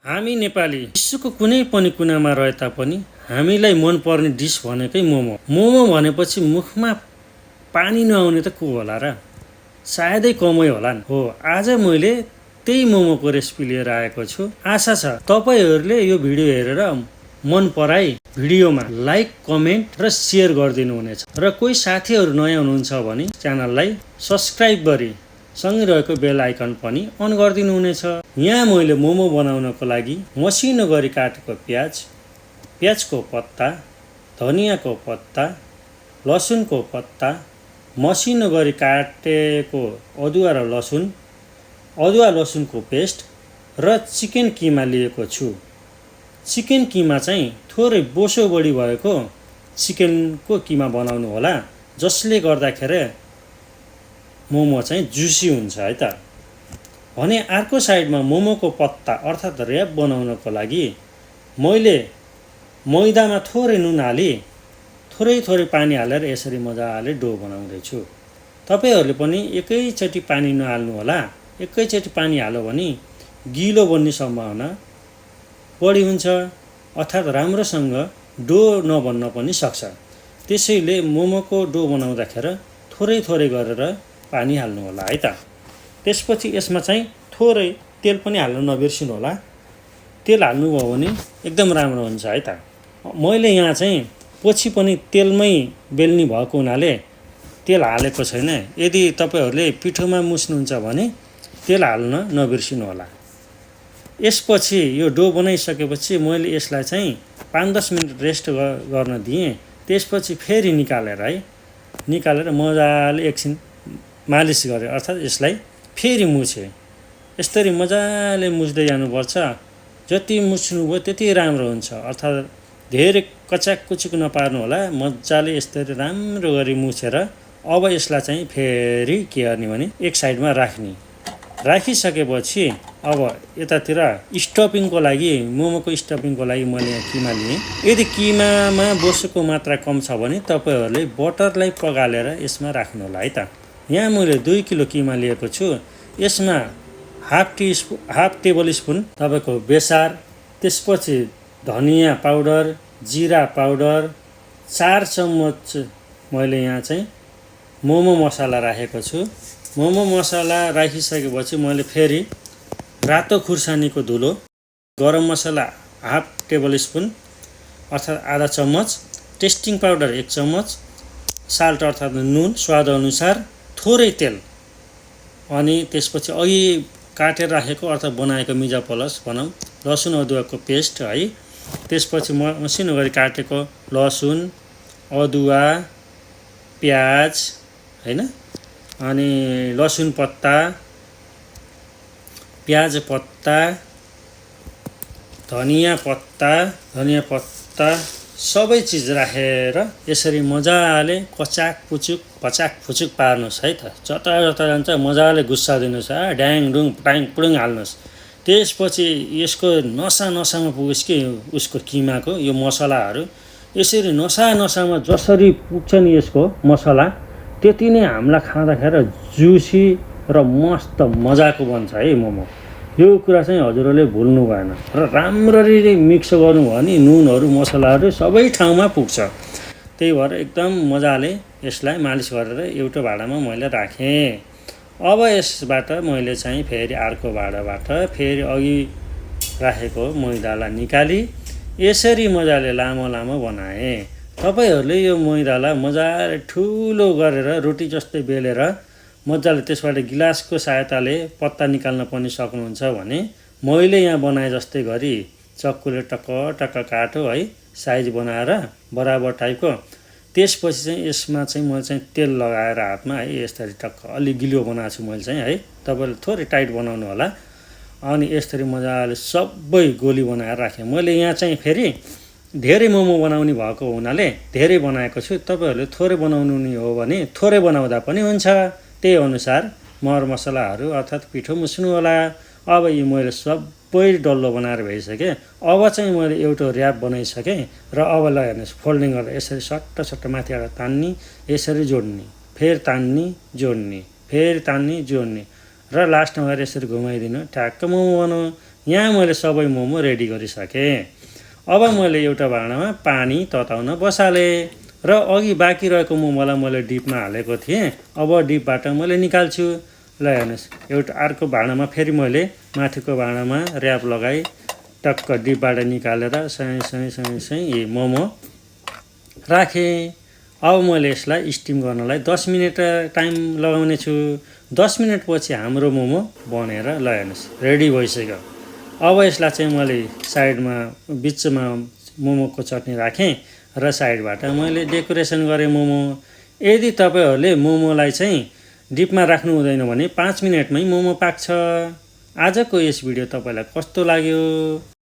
हामी नेपाली विश्वको कुनै पनि कुनामा रहे तापनि हामीलाई मनपर्ने डिस भनेकै मोमो। मोमो भनेपछि मुखमा पानी नआउने त को होला र? सायदै कमै होलान्। हो, आज मैले त्यही मोमोको रेसिपी लिएर आएको छु। आशा छ तपाईहरूले यो भिडियो हेरेर मन पराई भिडियोमा लाइक, कमेन्ट र सेयर गरिदिनु हुनेछ। र कोही साथीहरू नयाँ हुनुहुन्छ भने च्यानललाई सब्स्क्राइब गरी सँगै रहेको बेल आइकन पनि अन गरिदिनु हुनेछ। यहाँ मैले मोमो बनाउनको लागि मसिनो गरी काटेको प्याजको पत्ता, धनियाँको पत्ता, लसुनको पत्ता, मसिनो गरी काटेको अदुवा र अदुवा लसुनको पेस्ट र चिकन किमा लिएको छु। चिकन किमा चाहिँ थोरै बोसो बढी भएको चिकनको किमा बनाउनु होला, जसले गर्दाखेरि मोमो चाहिँ जुसी हुन्छ है त। भने अर्को साइडमा मोमोको पत्ता अर्थात् र्याप बनाउनको लागि मैले मैदामा थोरै नुन हाली थोरै पानी हालेर यसरी मजाले डो बनाउँदैछु। तपाईहरूले पनि एकैचोटि पानी नहाल्नु होला। एकैचोटि पानी हाल्यो भने गिलो बन्ने सम्भावना बढी हुन्छ, अर्थात् राम्रोसँग डो नबन्न पनि सक्छ। त्यसैले मोमोको डो बनाउँदाखेरि थोरै गरेर पानी हाल्नु होला है त। त्यसपछि यसमा चाहिँ थोरै तेल पनि हाल्न नबिर्सिनु होला। तेल हाल्नुभयो भने एकदम राम्रो हुन्छ है त। मैले यहाँ चाहिँ पछि पनि तेलमै बेल्ने भएको हुनाले तेल हालेको छैन। यदि तपाईहरूले पिठोमा मुस्नुहुन्छ भने तेल हाल्न नबिर्सिनु होला। यसपछि यो डो बनाइसकेपछि मैले यसलाई चाहिँ 5-10 मिनट रेस्ट गर्न दिएँ। त्यसपछि फेरि निकालेर मजाले एकछिन मालिस गरेँ, अर्थात् यसलाई फेरि मुछेँ। यसरी मजाले मुछ्दै जानुपर्छ। जति मुछ्नुभयो त्यति राम्रो हुन्छ, अर्थात् धेरै कचाककुचुक नपार्नु होला। मजाले यसरी राम्रो गरी मुछेर अब यसलाई चाहिँ फेरि के गर्ने भने एक साइडमा राखिसकेपछि अब यतातिर स्टफिङको लागि मोमोको स्टफिङको लागि मैले यहाँ किमा लिएँ। यदि किमामा बोसोको मात्रा कम छ भने तपाईँहरूले बटरलाई पगालेर यसमा राख्नु होला है त। यहाँ मैले 2 किलो किमा लिएको छु। यसमा हाफ टेबल स्पुन तपाईँको बेसार, त्यसपछि धनिया पाउडर, जिरा पाउडर, 4 चम्मच मैले यहाँ चाहिँ मोमो मसाला राखेको छु। मोमो मसाला राखिसकेपछि मैले फेरि रातो खुर्सानीको धुलो, गरम मसला हाफ टेबल स्पुन अर्थात् आधा चम्मच, टेस्टिङ पाउडर 1 चम्मच, साल्ट अर्थात् नुन स्वाद अनुसार, थोरै तेल, अनि त्यसपछि अघि काटेर राखेको अर्थात् बनाएको मिजा प्लस भनौँ लसुन अदुवाको पेस्ट है। त्यसपछि मसिनो गरी काटेको लसुन, अदुवा, प्याज हैन, अनि लसुन पत्ता, प्याज पत्ता, धनिया पत्ता सबै चिज राखेर यसरी मजाले कचाकपुचुक पार्नुहोस् है त। जता जान्छ मजाले गुस्सा दिनुहोस्, ड्याङडुङ पुडुङ हाल्नुहोस्। त्यसपछि यसको नसामा पुगोस् कि उसको किमाको यो मसलाहरू यसरी नसामा जसरी पुग्छ नि यसको मसला, त्यति नै हामीलाई खाँदाखेरि जुसी र मस्त मजाको बन्छ है मोमो। यो कुरा चाहिँ हजुरहरूले भुल्नु भएन। र राम्ररी मिक्स गर्नुभयो भने नुनहरू मसलाहरू सबै ठाउँमा पुग्छ। त्यही भएर एकदम मजाले यसलाई मालिस गरेर एउटा भाँडामा मैले राखेँ। अब यसबाट मैले चाहिँ फेरि अर्को भाँडाबाट फेरि अघि राखेको मैदालाई निकाली यसरी मजाले लामो बनाएँ। तपाईँहरूले यो मैदालाई मजाले ठुलो गरेर रोटी जस्तै बेलेर मजाले त्यसबाट गिलासको सहायताले पत्ता निकाल्न पनि सक्नुहुन्छ भने मैले यहाँ बनाए जस्तै गरी चक्कुले टक्क काटो है, साइज बनाएर बराबर टाइपको। त्यसपछि चाहिँ यसमा चाहिँ मैले चाहिँ तेल लगाएर हातमा है यसरी टक्क अलि गिलो बनाएको छु मैले चाहिँ है। तपाईँले थोरै टाइट बनाउनु होला। अनि यसरी मजाले सबै गोली बनाएर राखेँ। मैले यहाँ चाहिँ फेरि धेरै मोमो बनाउने भएको हुनाले धेरै बनाएको छु। तपाईँहरूले थोरै बनाउनु नि हो भने थोरै बनाउँदा पनि हुन्छ। त्यही अनुसार मरमसलाहरू अर्थात् पिठो मुस्नु होला। अब यो मैले सबै डल्लो बनाएर भइसकेँ। अब चाहिँ मैले एउटा र्याप बनाइसकेँ र अब ल हेर्नुहोस् फोल्डिङ गरेर यसरी सट्ट माथिबाट तान्ने, यसरी जोड्ने, फेरि तान्ने जोड्ने, फेरि तान्ने जोड्ने र लास्टमा गएर यसरी घुमाइदिनु, ठ्याक्क मोमो बनाउनु। यहाँ मैले सबै मोमो रेडी गरिसकेँ। अब मैले एउटा भाँडामा पानी तताउन बसालेँ र अघि बाँकी रहेको मोमोलाई मैले डिपमा हालेको थिएँ। अब डिपबाट मैले निकाल्छु। ल हेर्नुहोस्, एउटा अर्को भाँडामा फेरि मैले माथिको भाँडामा र्याप लगाई टक्क डिपबाट निकालेर सही मोमो राखेँ। अब मैले यसलाई स्टिम गर्नलाई 10 मिनट टाइम लगाउने छु। 10 मिनटपछि हाम्रो मोमो बनेर ल हेर्नुहोस् रेडी भइसक्यो। अब यसलाई चाहिँ मैले साइडमा बिचमा मोमोको चटनी राखेँ र साइडबाट मैले डेकोरेसन गरेँ मोमो। यदि तपाईँहरूले मोमोलाई चाहिँ डिपमा राख्नु हुँदैन भने 5 मिनटमै मोमो पाक्छ। आजको यस भिडियो तपाईँलाई कस्तो लाग्यो?